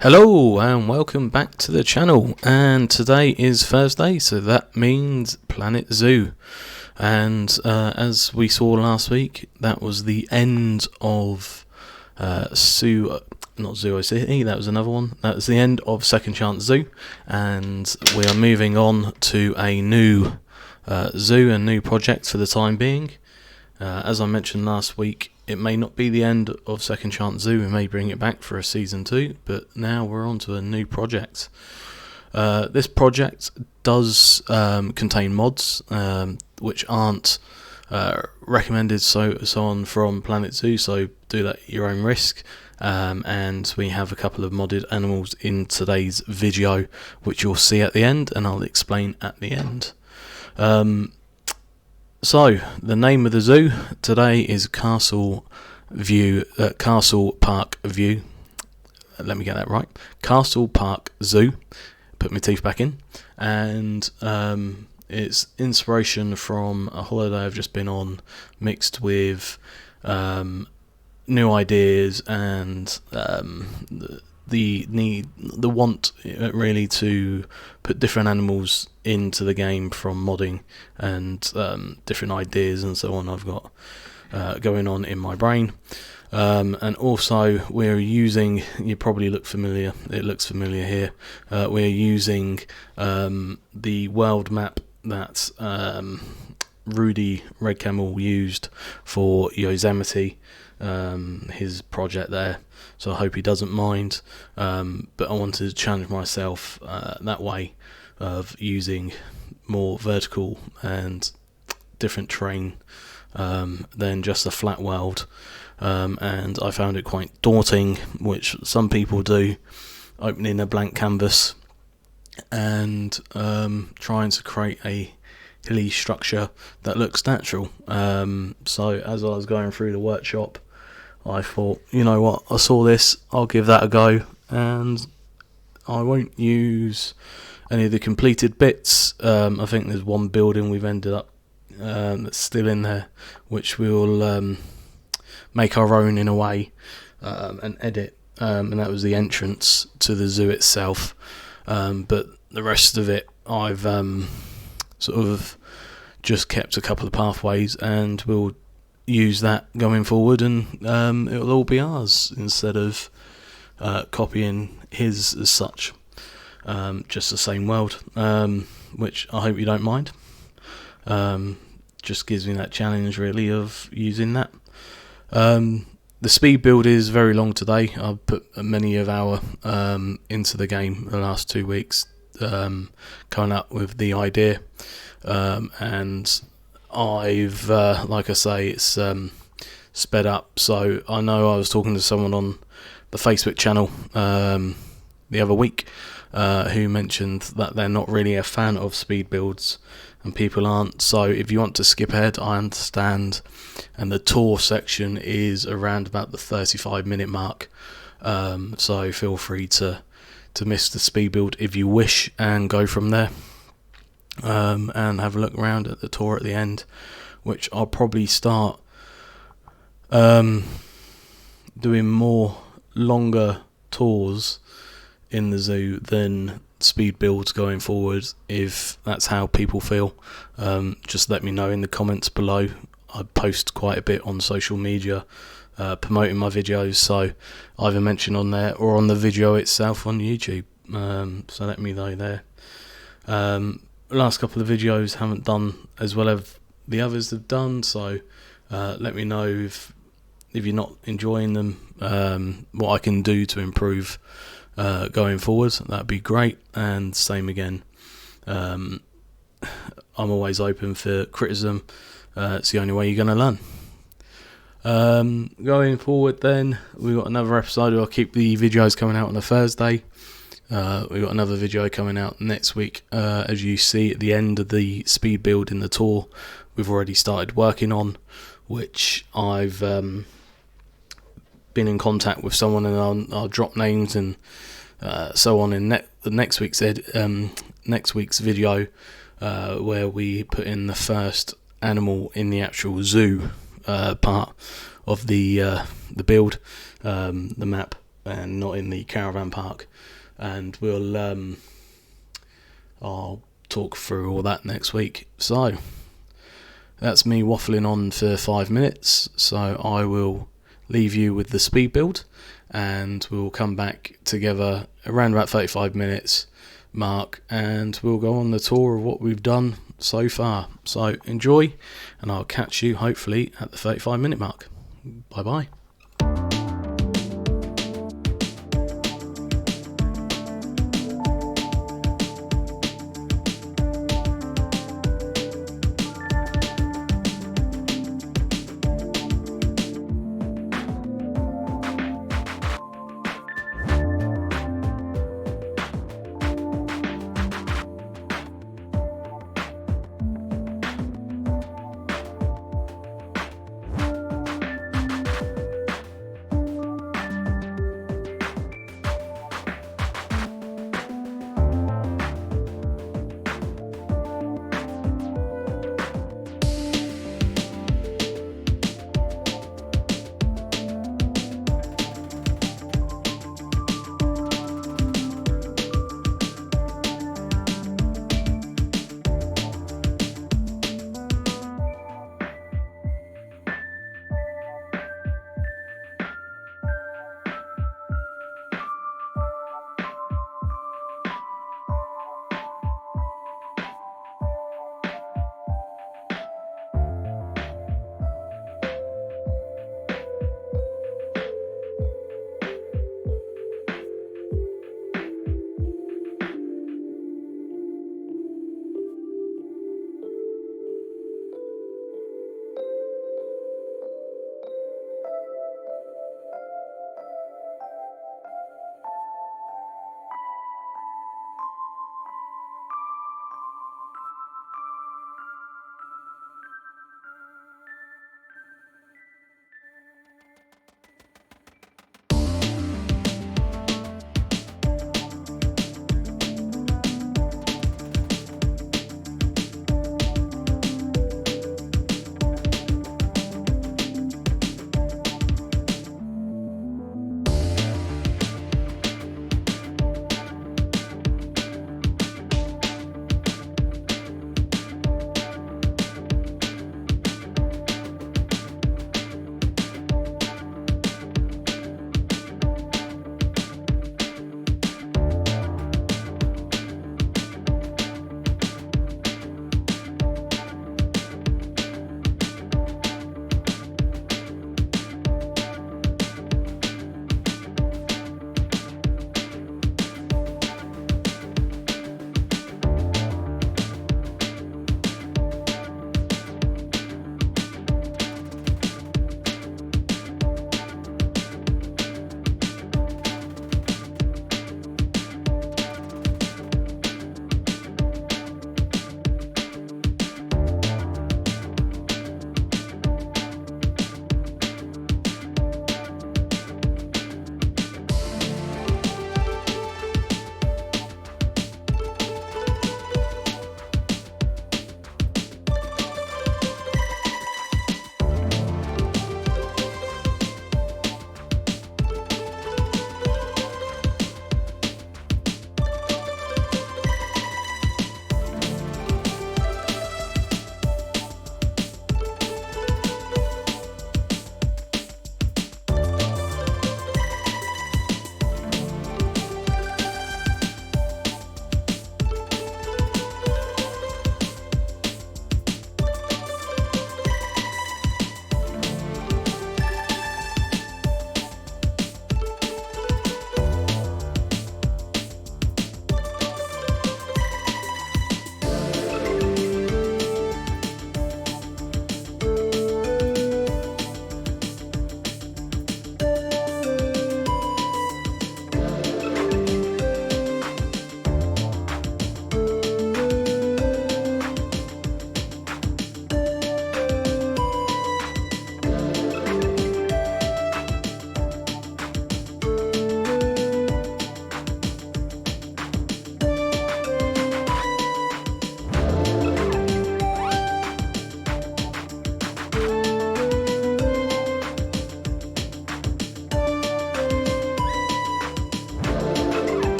Hello and welcome back to the channel, and today is Thursday, so that means Planet Zoo. And as we saw last week, that was the end of not Zoo City, that was another one. That was the end of Second Chance Zoo, and we are moving on to a new zoo, a new project for the time being. As I mentioned last week, it may not be the end of Second Chance Zoo, we may bring it back for a season 2, but now we're on to a new project. This project does contain mods which aren't recommended so on from Planet Zoo, so do that at your own risk. And we have a couple of modded animals in today's video which you'll see at the end, and I'll explain at the end. So, the name of the zoo today is Castle Park View. Let me get that right. Castle Park Zoo. Put my teeth back in. And it's inspiration from a holiday I've just been on, mixed with new ideas and the want really to put different animals into the game from modding and different ideas and so on I've got going on in my brain. And also we're using, you probably look familiar, it looks familiar here, we're using the world map that Rudy Red Camel used for Yosemite, his project there, so I hope he doesn't mind, but I wanted to challenge myself that way of using more vertical and different terrain than just a flat world, and I found it quite daunting, which some people do, opening a blank canvas and trying to create a hilly structure that looks natural. So as I was going through the workshop, I thought, you know what, I saw this, I'll give that a go, and I won't use any of the completed bits. I think there's one building we've ended up that's still in there, which we'll make our own in a way and edit, and that was the entrance to the zoo itself, but the rest of it I've sort of just kept a couple of pathways, and we'll use that going forward, and it'll all be ours instead of copying his as such, just the same world, which I hope you don't mind. Just gives me that challenge really of using that. The speed build is very long today. I've put many of our into the game the last 2 weeks, coming up with the idea, and I've like I say, it's sped up. So I know I was talking to someone on the Facebook channel the other week who mentioned that they're not really a fan of speed builds, and people aren't, so if you want to skip ahead, I understand, and the tour section is around about the 35-minute mark, so feel free to miss the speed build if you wish and go from there, and have a look around at the tour at the end, which I'll probably start doing more longer tours in the zoo than speed builds going forward, if that's how people feel. Just let me know in the comments below. I post quite a bit on social media promoting my videos, so either mention on there or on the video itself on YouTube, so let me know there. Last couple of videos haven't done as well as the others have done, so let me know if you're not enjoying them, what I can do to improve going forward. That'd be great, and same again, I'm always open for criticism. It's the only way you're going to learn. Going forward then, we've got another episode. I'll keep the videos coming out on a Thursday. We've got another video coming out next week. As you see at the end of the speed build in the tour, we've already started working on, which I've been in contact with someone, and I'll drop names and so on in the next week's video, where we put in the first animal in the actual zoo part of the build, the map, and not in the caravan park. And I'll talk through all that next week. So that's me waffling on for 5 minutes. So I will leave you with the speed build, and we'll come back together around about 35 minutes mark, and we'll go on the tour of what we've done so far. So enjoy, and I'll catch you hopefully at the 35-minute mark. Bye bye.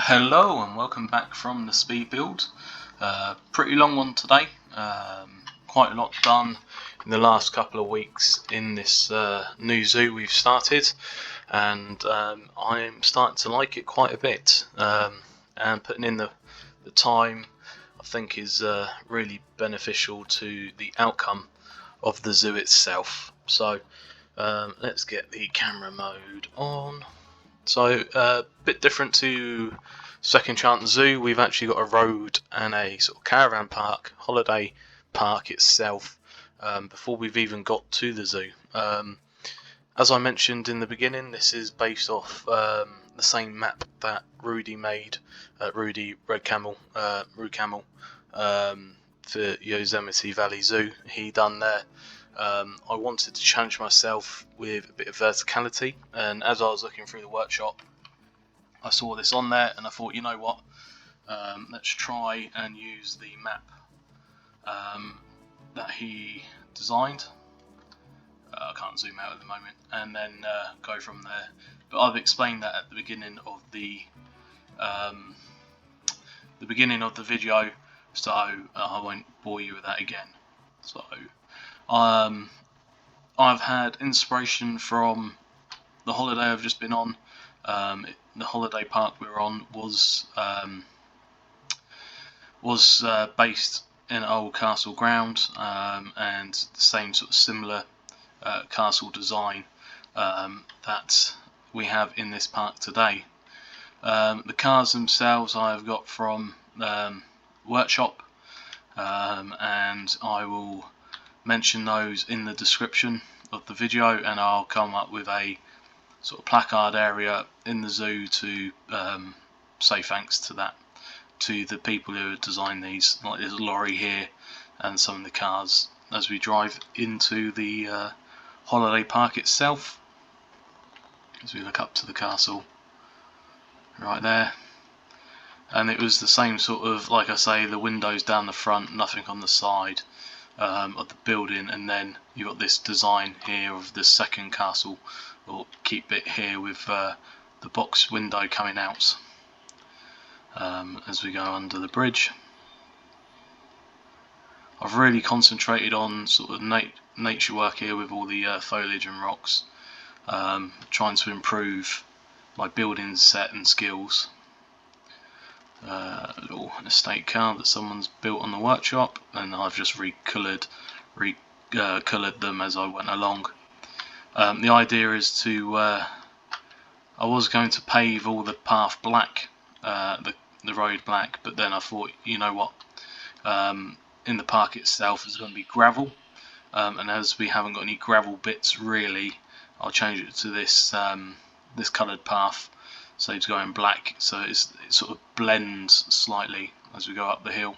Hello and welcome back from the speed build. Pretty long one today. Quite a lot done in the last couple of weeks in this new zoo we've started, and I'm starting to like it quite a bit. And putting in the time, I think, is really beneficial to the outcome of the zoo itself. So let's get the camera mode on. So a bit different to Second Chance Zoo, we've actually got a road and a sort of caravan park, holiday park itself, before we've even got to the zoo. As I mentioned in the beginning, this is based off the same map that Rudy made, Rudy Red Camel, for Yosemite Valley Zoo. He done there. I wanted to challenge myself with a bit of verticality, and as I was looking through the workshop, I saw this on there, and I thought, you know what, let's try and use the map that he designed. I can't zoom out at the moment, and then go from there. But I've explained that at the beginning of the video, so I won't bore you with that again. So I've had inspiration from the holiday I've just been on. The holiday park we were on was based in an old castle ground, and the same sort of similar castle design that we have in this park today. The cars themselves I've got from workshop, and I will mention those in the description of the video, and I'll come up with a sort of placard area in the zoo to say thanks to the people who have designed these, like this lorry here and some of the cars as we drive into the holiday park itself. As we look up to the castle right there, and it was the same sort of, like I say, the windows down the front, nothing on the side of the building, and then you've got this design here of the second castle, or keep it here with the box window coming out as we go under the bridge. I've really concentrated on sort of nature work here with all the foliage and rocks, trying to improve my building set and skills. A little estate car that someone's built on the workshop, and I've just recoloured them as I went along. The idea is to I was going to pave all the path black, the road black, but then I thought, you know what, in the park itself is going to be gravel, and as we haven't got any gravel bits really, I'll change it to this this coloured path, so to go in black, so it sort of blends slightly as we go up the hill,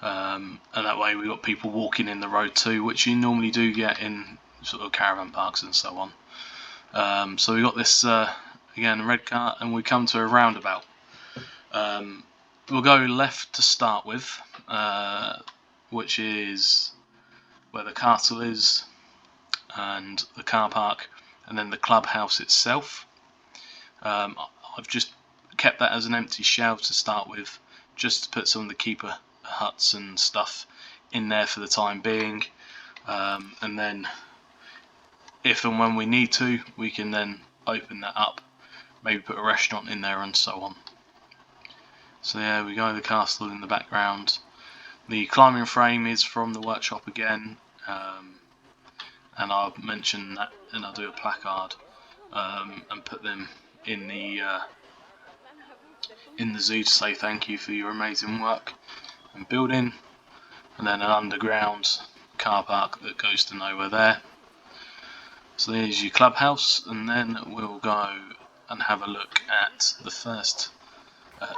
and that way we've got people walking in the road too, which you normally do get in sort of caravan parks and so on. So we got this again red car, and we come to a roundabout. We'll go left to start with, which is where the castle is and the car park, and then the clubhouse itself. I've just kept that as an empty shell to start with, just to put some of the keeper huts and stuff in there for the time being, and then if and when we need to, we can then open that up, maybe put a restaurant in there and so on. So there we go, the castle in the background. The climbing frame is from the workshop again, and I'll mention that, and I'll do a placard and put them in the zoo to say thank you for your amazing work and building. And then an underground car park that goes to nowhere there. So there's your clubhouse, and then we'll go and have a look at the first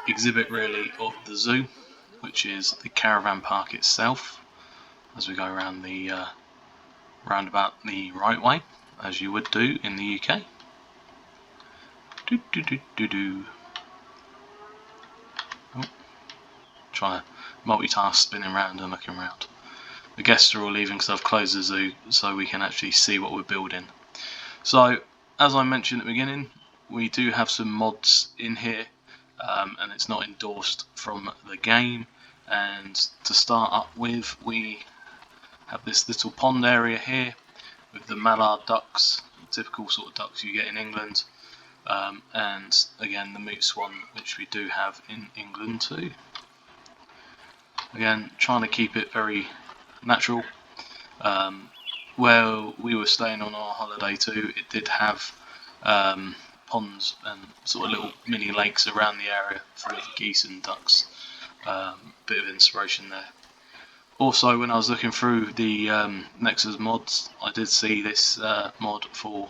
exhibit really of the zoo, which is the caravan park itself, as we go around the roundabout the right way, as you would do in the UK. Oh, trying to multitask, spinning around and looking around. The guests are all leaving because I've closed the zoo so we can actually see what we're building. So, as I mentioned at the beginning, we do have some mods in here, and it's not endorsed from the game. And to start up with, we have this little pond area here with the mallard ducks, typical sort of ducks you get in England, and again the moot swan, which we do have in England too. Again, trying to keep it very natural. Where we were staying on our holiday too, it did have ponds and sort of little mini lakes around the area full of geese and ducks. Bit of inspiration there. Also, when I was looking through the Nexus mods, I did see this mod for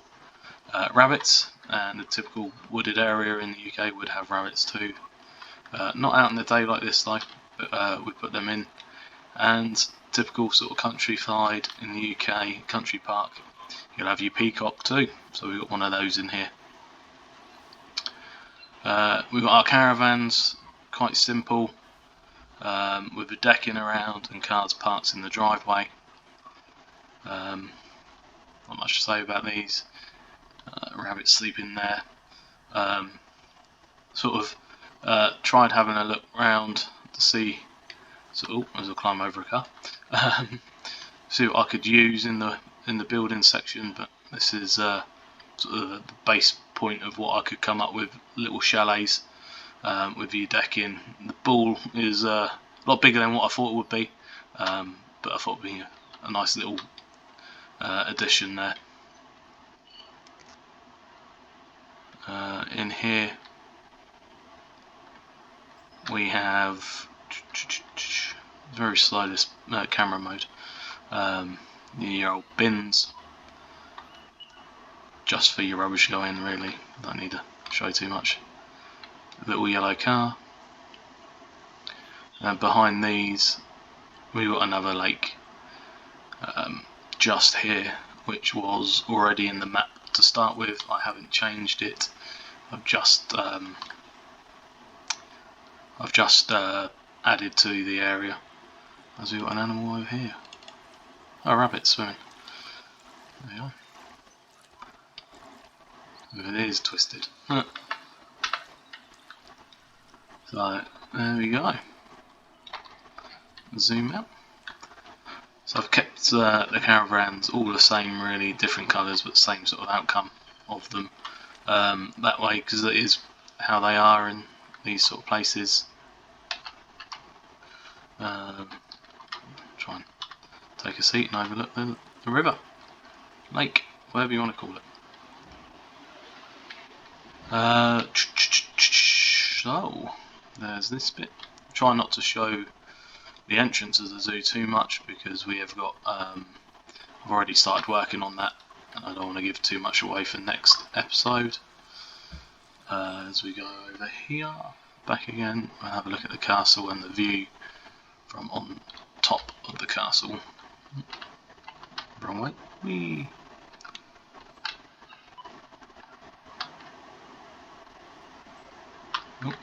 rabbits, and the typical wooded area in the UK would have rabbits too. Not out in the day like this though, but we put them in. And typical sort of countryside in the UK, country park, you'll have your peacock too, so we've got one of those in here. We've got our caravans, quite simple, with a decking around and cars parked in the driveway. Not much to say about these. Rabbits sleeping there. Tried having a look round to see. So, as I climb over a car, see what I could use in the building section. But this is sort of the base point of what I could come up with. Little chalets with your decking. The pool is a lot bigger than what I thought it would be, but I thought it would be a nice little addition there. In here we have very slow this camera mode. Your old bins, just for your rubbish go in really. Don't need to show you too much. Little yellow car, and behind these we've got another lake just here, which was already in the map to start with. I haven't changed it. I've just added to the area. As we've got an animal over here. Oh, a rabbit swimming. There we are. It is twisted. So there we go. Zoom out. So I've kept the caravans all the same, really, different colours, but same sort of outcome of them. That way, because it is how they are in these sort of places. Try and take a seat and overlook the river, lake, whatever you want to call it. So there's this bit. Try not to show the entrance of the zoo too much because we have got I've already started working on that, and I don't want to give too much away for next episode. As we go over here, back again, we'll have a look at the castle and the view from on top of the castle. Wrong way. Whee. Oh.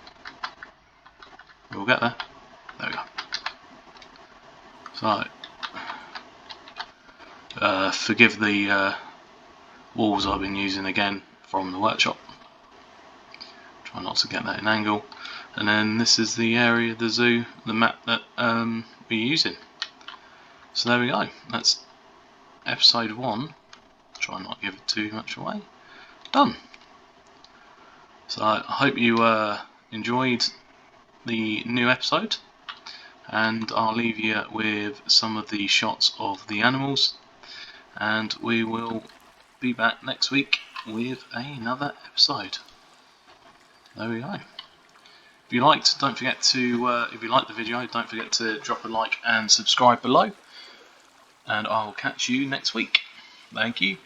We'll get there. There we go. So, forgive the walls I've been using again from the workshop. Try not to get that in angle. And then this is the area of the zoo, the map that we're using. So there we go. That's episode 1. Try not to give it too much away. Done. So I hope you enjoyed the new episode, and I'll leave you with some of the shots of the animals, and we will be back next week with another episode. There we go. If you liked, don't forget to if you liked the video, don't forget to drop a like and subscribe below, and I will catch you next week. Thank you.